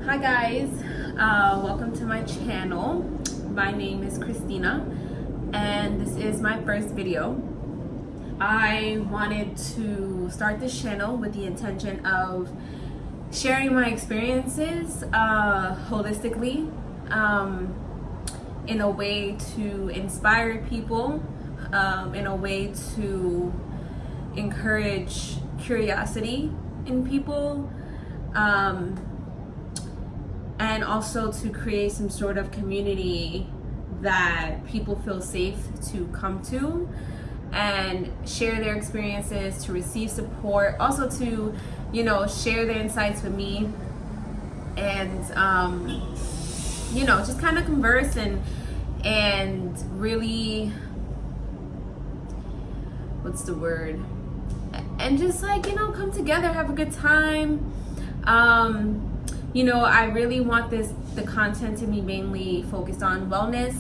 Hi guys, welcome to my channel. My name is Christina and this is my first video. I wanted to start this channel with the intention of sharing my experiences holistically, in a way to inspire people, in a way to encourage curiosity in people, and also to create some sort of community that people feel safe to come to and share their experiences, to receive support, also to, share their insights with me, and just kind of converse and really, what's the word? And just come together, have a good time. I really want the content to be mainly focused on wellness,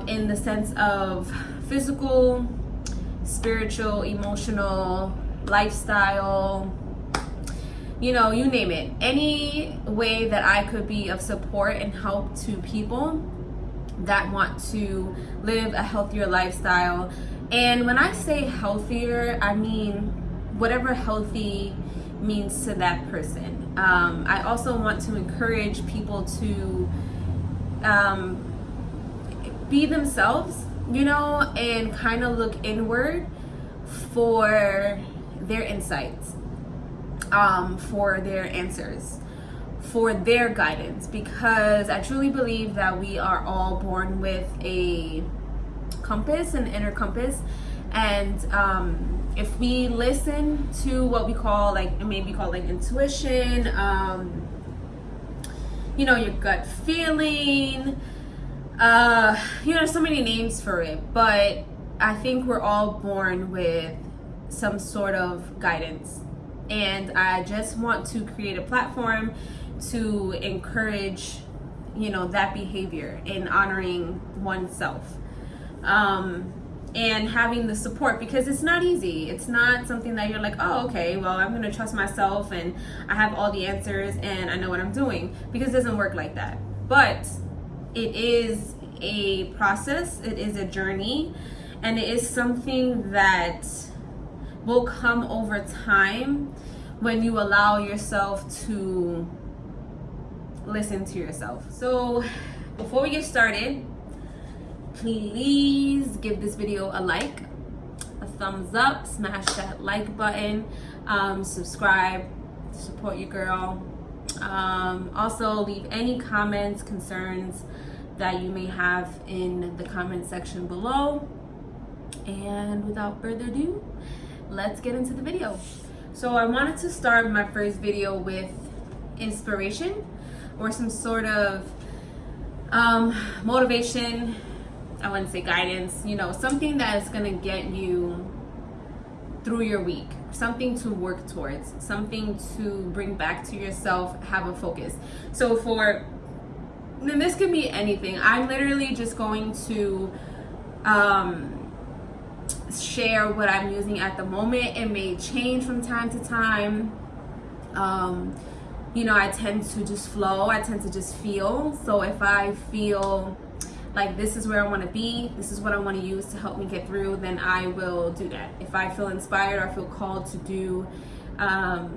in the sense of physical, spiritual, emotional, lifestyle, you name it. Any way that I could be of support and help to people that want to live a healthier lifestyle. And when I say healthier, I mean whatever healthy means to that person. I also want to encourage people to be themselves, and kind of look inward for their insights, for their answers, for their guidance, because I truly believe that we are all born with a compass, an inner compass, and if we listen to what we call intuition, your gut feeling, so many names for it, but I think we're all born with some sort of guidance, and I just want to create a platform to encourage that behavior in honoring oneself, and having the support, because it's not easy. It's not something that you're like, oh, okay, well, I'm gonna trust myself and I have all the answers and I know what I'm doing, because it doesn't work like that. But it is a process, it is a journey, and it is something that will come over time when you allow yourself to listen to yourself. So before we get started, please give this video a like, a thumbs up, smash that like button, subscribe, support your girl. Also leave any comments, concerns that you may have in the comment section below. And without further ado, let's get into the video. So I wanted to start my first video with inspiration, or some sort of motivation. I wouldn't say guidance, something that is going to get you through your week, something to work towards, something to bring back to yourself, have a focus. So and this could be anything. I'm literally just going to share what I'm using at the moment. It may change from time to time. I tend to just flow. I tend to just feel. So if I feel like this is where I want to be, this is what I want to use to help me get through, then I will do that. If I feel inspired or I feel called to do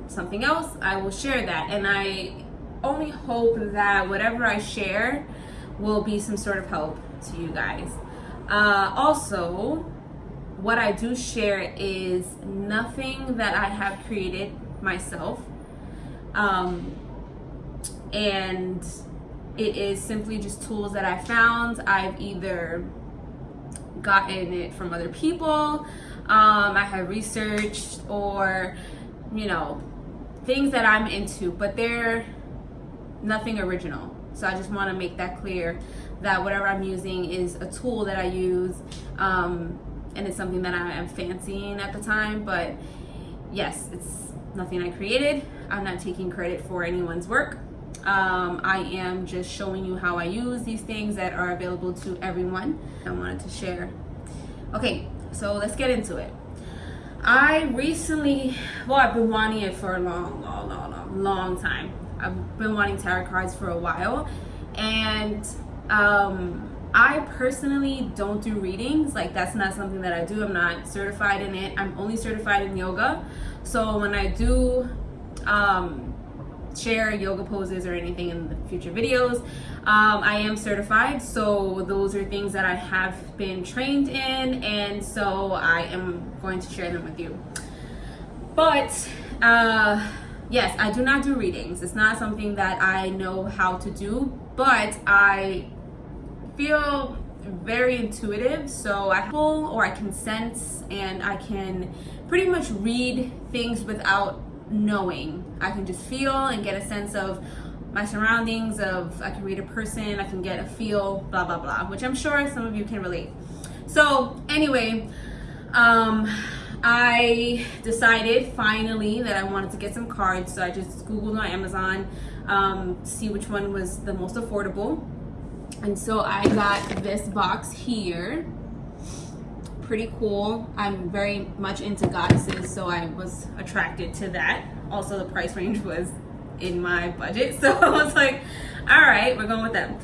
something else, I will share that. And I only hope that whatever I share will be some sort of help to you guys. Also, what I do share is nothing that I have created myself. And it is simply just tools that I found. I've either gotten it from other people, I have researched, or things that I'm into, but they're nothing original. So I just want to make that clear, that whatever I'm using is a tool that I use, and it's something that I am fancying at the time. But yes, it's nothing I created. I'm not taking credit for anyone's work. I am just showing you how I use these things that are available to everyone. I wanted to share. Okay, so let's get into it. I recently, I've been wanting it for a long long time. I've been wanting tarot cards for a while, and I personally don't do readings. Like, that's not something that I do. I'm not certified in it. I'm only certified in yoga. So when I do share yoga poses or anything in the future videos, I am certified. So those are things that I have been trained in, and so I am going to share them with you. But yes, I do not do readings. It's not something that I know how to do, but I feel very intuitive. So I can sense, and I can pretty much read things without knowing. I can just feel and get a sense of my surroundings, I can read a person, I can get a feel, blah blah blah, which I'm sure some of you can relate. So anyway, I decided finally that I wanted to get some cards, so I just Googled on Amazon to see which one was the most affordable. And so I got this box here. Pretty cool. I'm very much into goddesses, so I was attracted to that. Also, the price range was in my budget, so I was like, all right, we're going with them.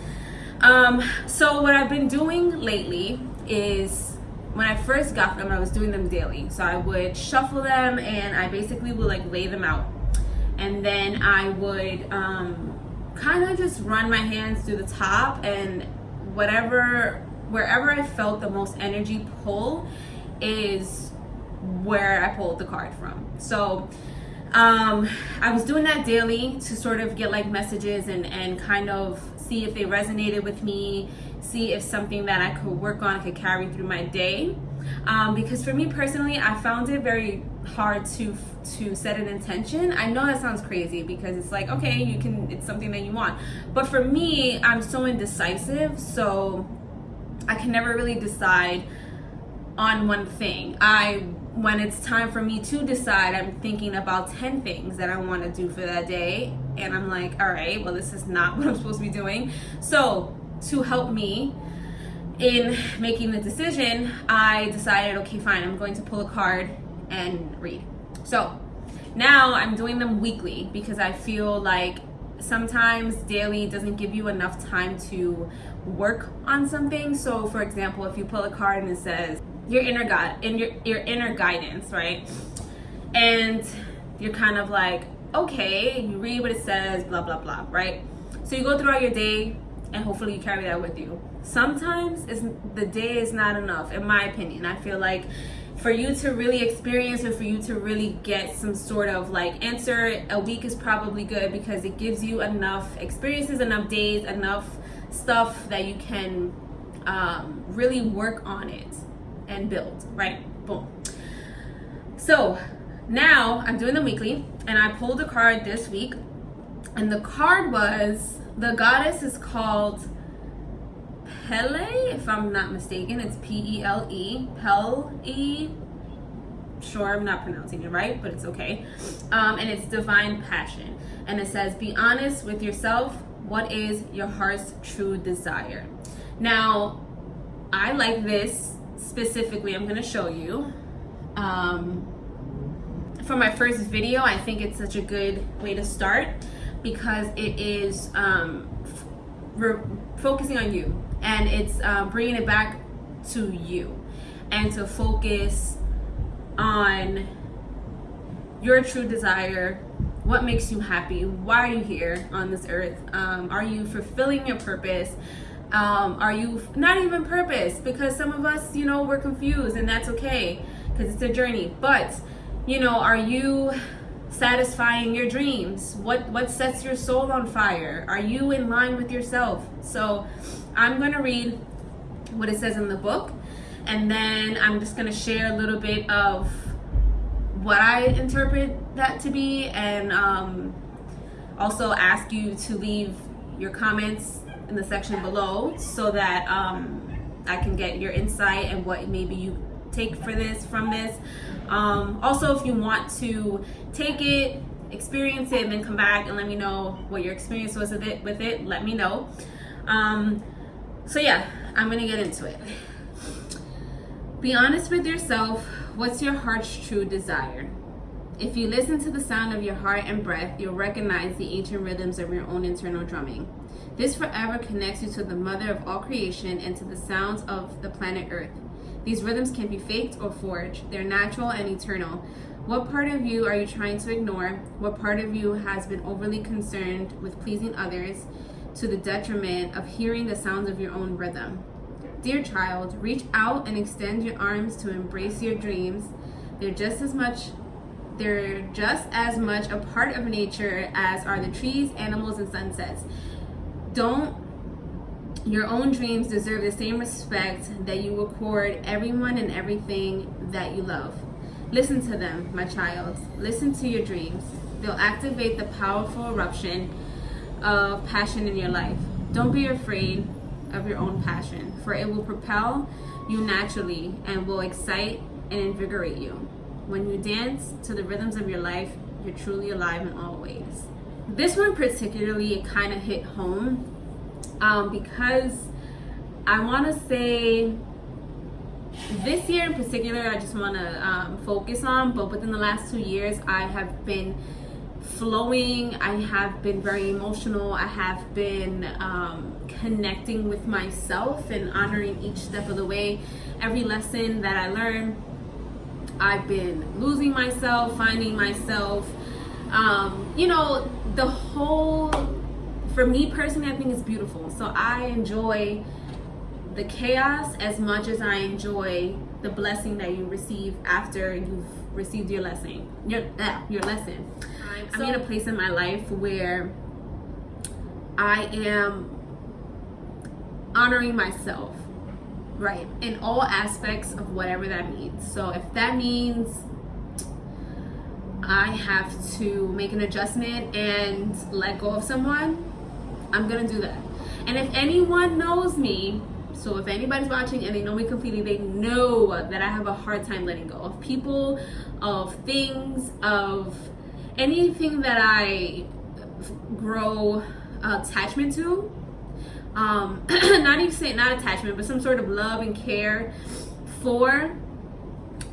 So what I've been doing lately is, when I first got them, I was doing them daily. So I would shuffle them, and I basically would like lay them out, and then I would kind of just run my hands through the top, and wherever I felt the most energy pull is where I pulled the card from. So I was doing that daily to sort of get like messages and kind of see if they resonated with me, see if something that I could work on could carry through my day. Because for me personally, I found it very hard to set an intention. I know that sounds crazy, because it's like, okay, it's something that you want. But for me, I'm so indecisive, so I can never really decide on one thing. When it's time for me to decide, I'm thinking about 10 things that I want to do for that day, and I'm like, all right, well, this is not what I'm supposed to be doing. So to help me in making the decision, I decided, okay, fine, I'm going to pull a card and read. So now I'm doing them weekly, because I feel like sometimes daily doesn't give you enough time to work on something. So for example, if you pull a card and it says your inner God and your inner guidance, right? And you're kind of like, okay, you read what it says, blah blah blah, right? So you go throughout your day, and hopefully you carry that with you. Sometimes the day is not enough, in my opinion. I feel like for you to really experience, or for you to really get some sort of like answer, a week is probably good, because it gives you enough experiences, enough days, enough stuff that you can really work on it and build, right? Boom. So now I'm doing them weekly, and I pulled a card this week, and the card was, the goddess is called Pele, if I'm not mistaken. It's P-E-L-E, Pele. Sure, I'm not pronouncing it right, but it's okay. And it's divine passion, and it says, be honest with yourself. What is your heart's true desire? Now, I like this specifically. I'm going to show you. For my first video, I think it's such a good way to start, because it is focusing on you, and it's bringing it back to you, and to focus on your true desire. What makes you happy? Why are you here on this earth? Are you fulfilling your purpose? Are you not even purpose? Because some of us, we're confused, and that's okay, because it's a journey. But, are you satisfying your dreams? What sets your soul on fire? Are you in line with yourself? So I'm going to read what it says in the book, and then I'm just going to share a little bit of what I interpret that to be, and also ask you to leave your comments in the section below, so that I can get your insight and what maybe you take from this. Also, if you want to take it, experience it, and then come back and let me know what your experience was with it, let me know. So yeah, I'm gonna get into it. Be honest with yourself. What's your heart's true desire? If you listen to the sound of your heart and breath, you'll recognize the ancient rhythms of your own internal drumming. This forever connects you to the mother of all creation and to the sounds of the planet Earth. These rhythms can be faked or forged. They're natural and eternal. What part of you are you trying to ignore? What part of you has been overly concerned with pleasing others to the detriment of hearing the sounds of your own rhythm? Dear child, reach out and extend your arms to embrace your dreams. They're just as much a part of nature as are the trees, animals, and sunsets. Your own dreams deserve the same respect that you accord everyone and everything that you love. Listen to them, my child. Listen to your dreams. They'll activate the powerful eruption of passion in your life. Don't be afraid of your own passion, for it will propel you naturally and will excite and invigorate you. When you dance to the rhythms of your life, you're truly alive in all ways. This one particularly, it kind of hit home because I want to say this year in particular, I just want to focus on, but within the last 2 years, I have been flowing. I have been very emotional. I have been connecting with myself and honoring each step of the way. Every lesson that I learn, I've been losing myself, finding myself. The whole, for me personally, I think it's beautiful. So I enjoy the chaos as much as I enjoy the blessing that you receive after you've received your lesson. Your lesson. I'm in a place in my life where I am honoring myself, right, in all aspects of whatever that means. So if that means I have to make an adjustment and let go of someone, I'm gonna do that. And if anyone knows me, so if anybody's watching and they know me completely, they know that I have a hard time letting go of people, of things, of anything that I grow attachment to. Not attachment, but some sort of love and care for.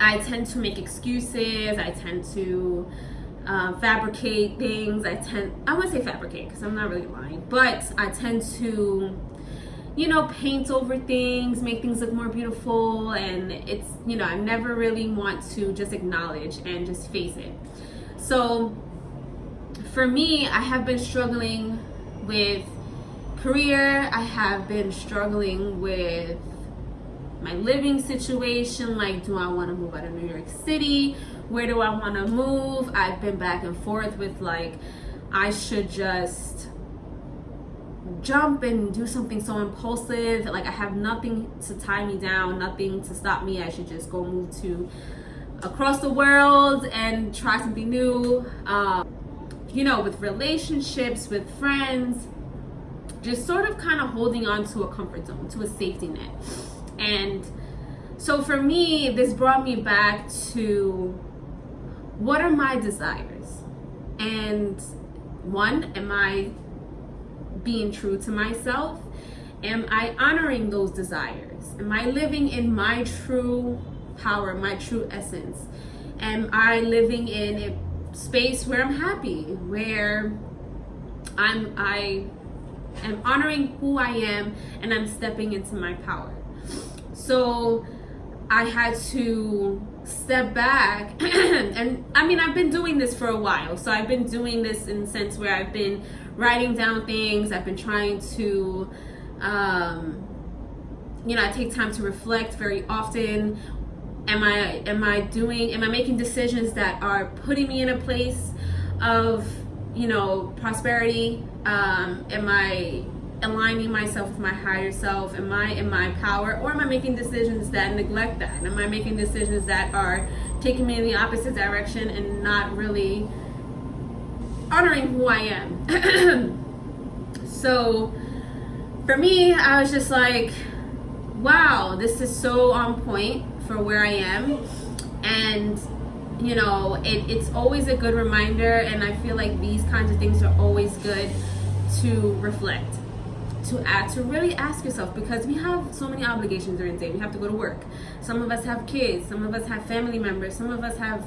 I tend to make excuses. I tend to fabricate things. I wouldn't say fabricate because I'm not really lying, but I tend to, paint over things, make things look more beautiful, and it's, I never really want to just acknowledge and just face it. So for me, I have been struggling with career. I have been struggling with my living situation. Like, do I want to move out of New York City? Where do I want to move? I've been back and forth with I should just jump and do something so impulsive. I have nothing to tie me down, nothing to stop me. I should just go move to across the world and try something new. With relationships, with friends, just sort of kind of holding on to a comfort zone, to a safety net. And so for me, this brought me back to, what are my desires? And one, am I being true to myself? Am I honoring those desires? Am I living in my true power, my true essence? Am I living in a space where I'm happy, where I am honoring who I am and I'm stepping into my power? So I had to step back and I've been doing this for a while. So I've been doing this in the sense where I've been writing down things. I've been trying to I take time to reflect very often. Am I making decisions that are putting me in a place of prosperity? Am I aligning myself with my higher self? Am I in my power? Or am I making decisions that neglect that? Am I making decisions that are taking me in the opposite direction and not really honoring who I am? So for me, I was just like, wow, this is so on point for where I am. And it's always a good reminder, and I feel like these kinds of things are always good to reflect, to really ask yourself, because we have so many obligations during the day. We have to go to work. Some of us have kids. Some of us have family members. Some of us have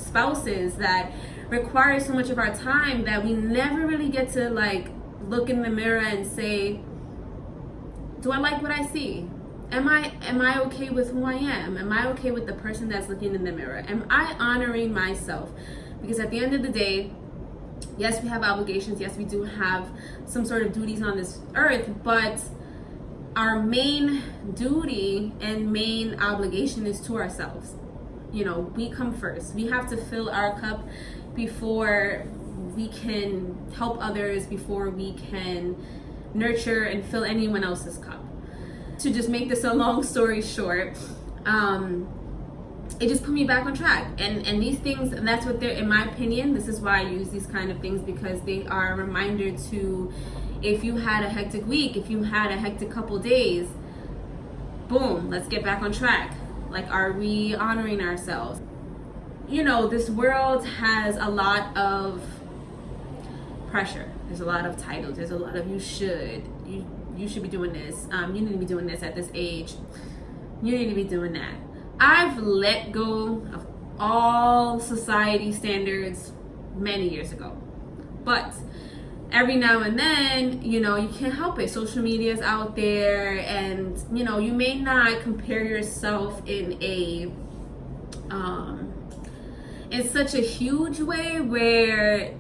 spouses that require so much of our time that we never really get to like look in the mirror and say, do I like what I see? Am I okay with who I am? Am I okay with the person that's looking in the mirror? Am I honoring myself? Because at the end of the day, yes, we have obligations. Yes, we do have some sort of duties on this earth, but our main duty and main obligation is to ourselves. You know, we come first. We have to fill our cup before we can help others, before we can nurture and fill anyone else's cup. To just make this a long story short, it just put me back on track. And these things, that's what they're, in my opinion, this is why I use these kind of things, because they are a reminder to, if you had a hectic week, if you had a hectic couple days, boom, let's get back on track. Like, are we honoring ourselves? You know, this world has a lot of pressure. There's a lot of titles. There's a lot of you should be doing this. You need to be doing this at this age. You need to be doing that. I've let go of all society standards many years ago. But every now and then, you know, you can't help it. Social media is out there, and, you know, you may not compare yourself in such a huge way where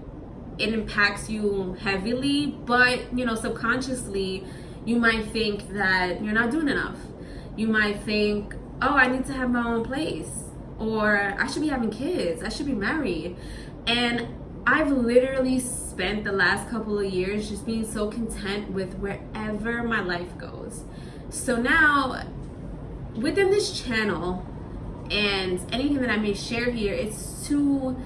it impacts you heavily, but, you know, subconsciously you might think that you're not doing enough. You might think, oh, I need to have my own place, or I should be having kids, I should be married. And I've literally spent the last couple of years just being so content with wherever my life goes. So now, within this channel and anything that I may share here, it's to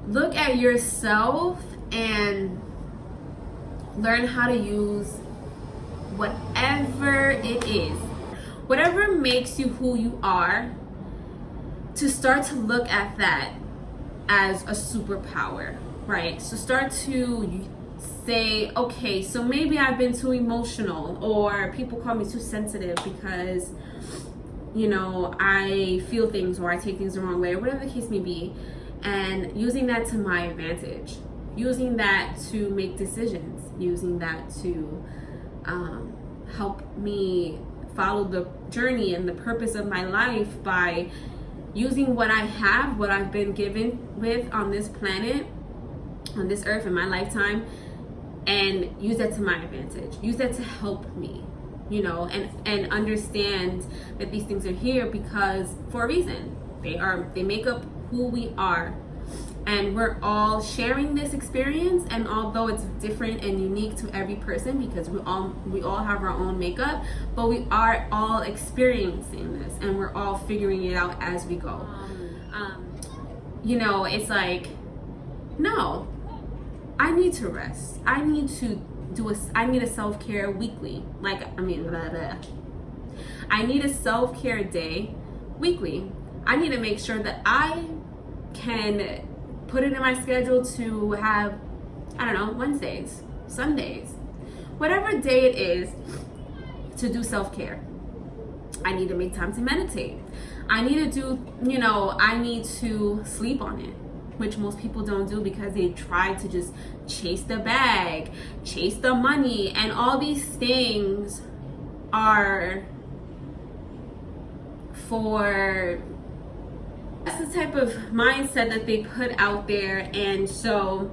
look at yourself and learn how to use whatever it is, whatever makes you who you are, to start to look at that as a superpower, right? So start to say, okay, so maybe I've been too emotional, or people call me too sensitive because, you know, I feel things or I take things the wrong way, or whatever the case may be. And using that to my advantage, using that to make decisions, using that to help me follow the journey and the purpose of my life by using what I have, what I've been given with on this planet, on this earth in my lifetime, and use that to my advantage. Use that to help me, you know, and understand that these things are here because for a reason. They make up who we are, and we're all sharing this experience. And although it's different and unique to every person, because we all have our own makeup, but we are all experiencing this, and we're all figuring it out as we go. You know, it's like, no, I need to rest. I need to I need a self-care weekly. I need a self-care day weekly. I need to make sure that I can put it in my schedule to have, I don't know, Wednesdays, Sundays, whatever day it is, to do self-care. I need to make time to meditate. I need to do, you know, I need to sleep on it, which most people don't do because they try to just chase the bag, chase the money, and all these things are for, that's the type of mindset that they put out there. And so,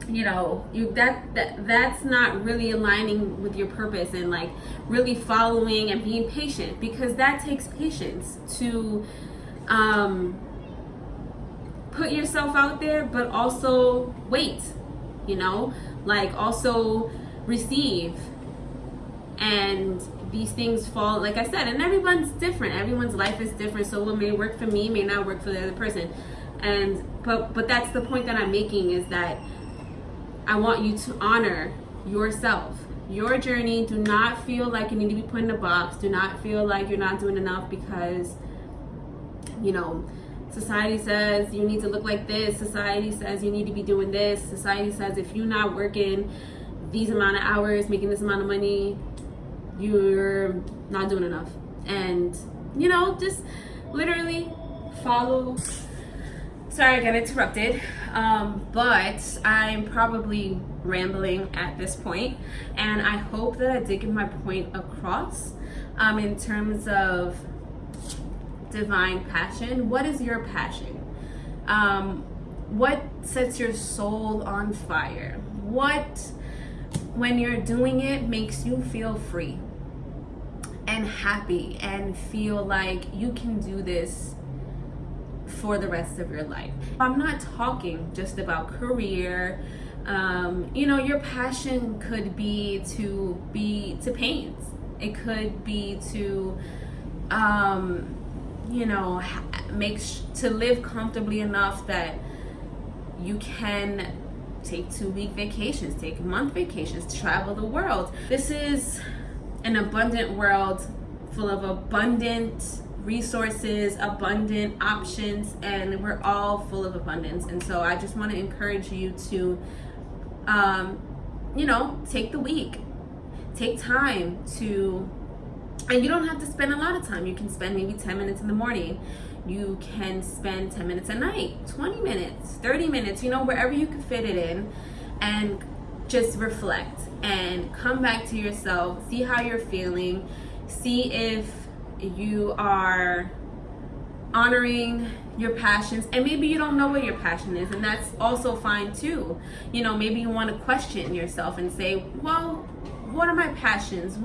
you know, that's not really aligning with your purpose and like really following and being patient, because that takes patience to put yourself out there, but also wait, you know, like also receive. And these things fall, like I said, and everyone's different. Everyone's life is different. So what may work for me may not work for the other person. And but that's the point that I'm making, is that I want you to honor yourself, your journey. Do not feel like you need to be put in a box. Do not feel like you're not doing enough because, you know, society says you need to look like this. Society says you need to be doing this. Society says if you're not working these amount of hours, making this amount of money, you're not doing enough. And, you know, just literally follow Sorry, I got interrupted, but I'm probably rambling at this point, and I hope that I did get my point across in terms of divine passion. What is your passion? What sets your soul on fire? What, when you're doing it, makes you feel free and happy and feel like you can do this for the rest of your life? I'm not talking just about career. Your passion could be to paint. It could be to to live comfortably enough that you can take 2-week vacations, take month vacations, travel the world. This is an abundant world full of abundant resources, abundant options, and we're all full of abundance. And so I just want to encourage you to take the week, take time to, and you don't have to spend a lot of time. You can spend maybe 10 minutes in the morning. You can spend 10 minutes at night, 20 minutes, 30 minutes, wherever you can fit it in, and just reflect and come back to yourself, see how you're feeling, see if you are honoring your passions. And maybe you don't know what your passion is, and that's also fine too. Maybe you want to question yourself and say, well, what are my passions?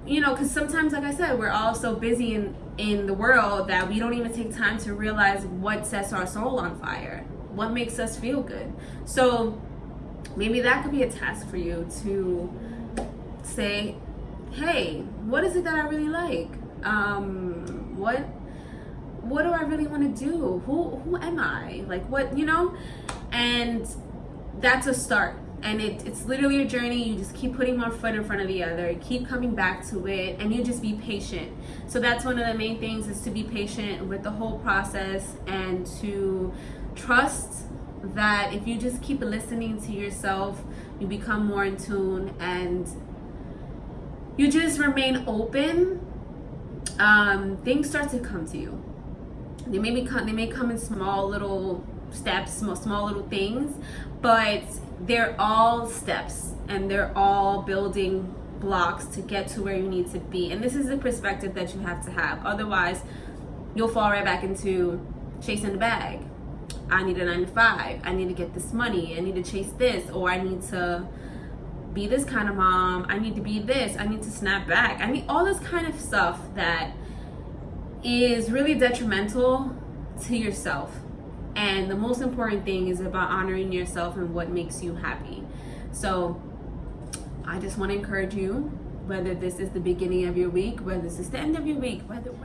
Because sometimes, like I said, we're all so busy in the world that we don't even take time to realize what sets our soul on fire, what makes us feel good. So maybe that could be a task for you to say, hey, what is it that I really like? What do I really want to do? Who am I? Like, what, And that's a start. And it's literally a journey. You just keep putting one foot in front of the other, keep coming back to it, and you just be patient. So that's one of the main things, is to be patient with the whole process and to trust that if you just keep listening to yourself, you become more in tune and you just remain open, things start to come to you. They may come in small little steps, small little things, but they're all steps and they're all building blocks to get to where you need to be. And this is the perspective that you have to have. Otherwise, you'll fall right back into chasing the bag. I need a 9 to 5. I need to get this money. I need to chase this, or I need to be this kind of mom. I need to be this. I need to snap back. I need all this kind of stuff that is really detrimental to yourself. And the most important thing is about honoring yourself and what makes you happy. So I just want to encourage you, whether this is the beginning of your week, whether this is the end of your week,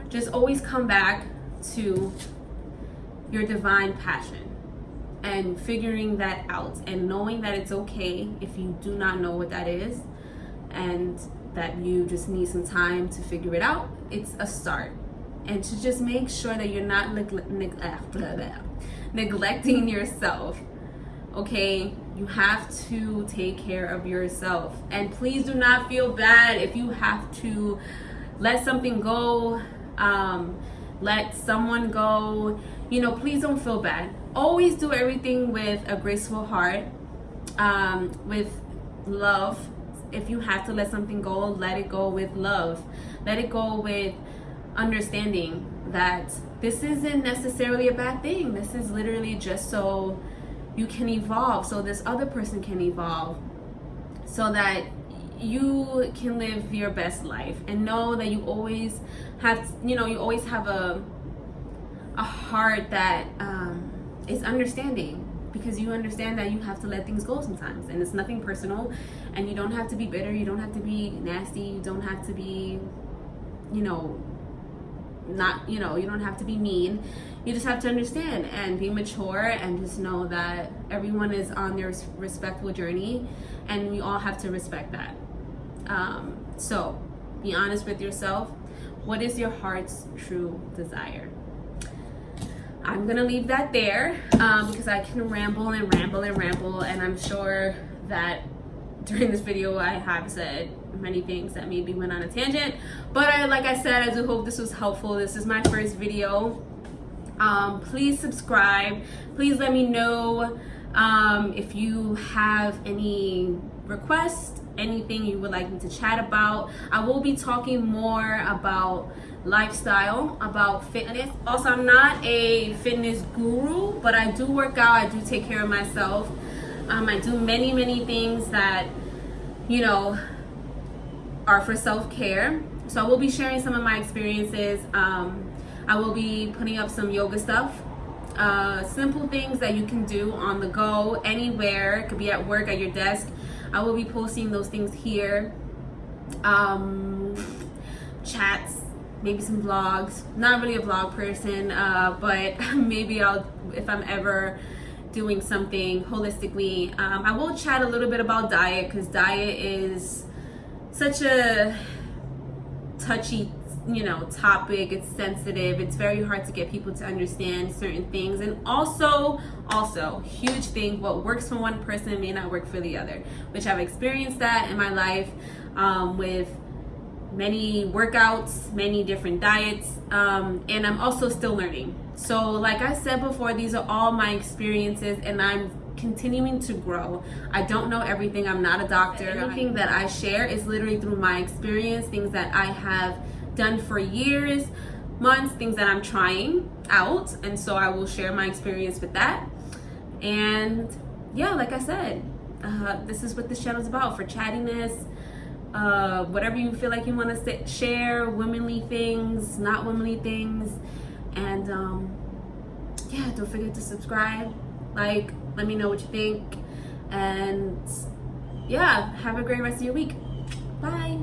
just always come back to your divine passion and figuring that out and knowing that it's okay if you do not know what that is and that you just need some time to figure it out. It's a start. And to just make sure that you're not neglecting yourself. Okay, you have to take care of yourself, and please do not feel bad if you have to let something go, let someone go. Please don't feel bad. Always do everything with a graceful heart, with love. If you have to let something go, let it go with love. Let it go with understanding that this isn't necessarily a bad thing. This is literally just so you can evolve, so this other person can evolve, so that you can live your best life, and know that you always have a heart that is understanding, because you understand that you have to let things go sometimes, and it's nothing personal, and you don't have to be bitter, you don't have to be nasty, you don't have to be you don't have to be mean. You just have to understand and be mature, and just know that everyone is on their respectful journey, and we all have to respect that. So be honest with yourself. What is your heart's true desire? I'm gonna leave that there, because I can ramble, and I'm sure that during this video I have said many things that maybe went on a tangent, but like I said, I do hope this was helpful. This is my first video. Please subscribe. Please let me know if you have any requests, anything you would like me to chat about. I will be talking more about lifestyle, about fitness. Also, I'm not a fitness guru, but I do work out. I do take care of myself. I do many things that, you know, are for self-care. So I will be sharing some of my experiences. I will be putting up some yoga stuff, simple things that you can do on the go, anywhere. It could be at work, at your desk. I will be posting those things here. Chats, maybe some vlogs. Not really a vlog person, but maybe if I'm ever doing something holistically. I will chat a little bit about diet, because diet is such a touchy, you know, topic. It's sensitive. It's very hard to get people to understand certain things. And also huge thing, what works for one person may not work for the other, which I've experienced that in my life, with many workouts, many different diets, and I'm also still learning. So like I said before, these are all my experiences, and I'm continuing to grow. I don't know everything. I'm not a doctor. Anything that I share is literally through my experience, things that I have done for years, months, things that I'm trying out, and so I will share my experience with that. And yeah, like I said, this is what this channel is about, for chattiness, whatever you feel like you want to share, womanly things, not womanly things. And yeah, don't forget to subscribe, like, let me know what you think, and yeah, have a great rest of your week. Bye.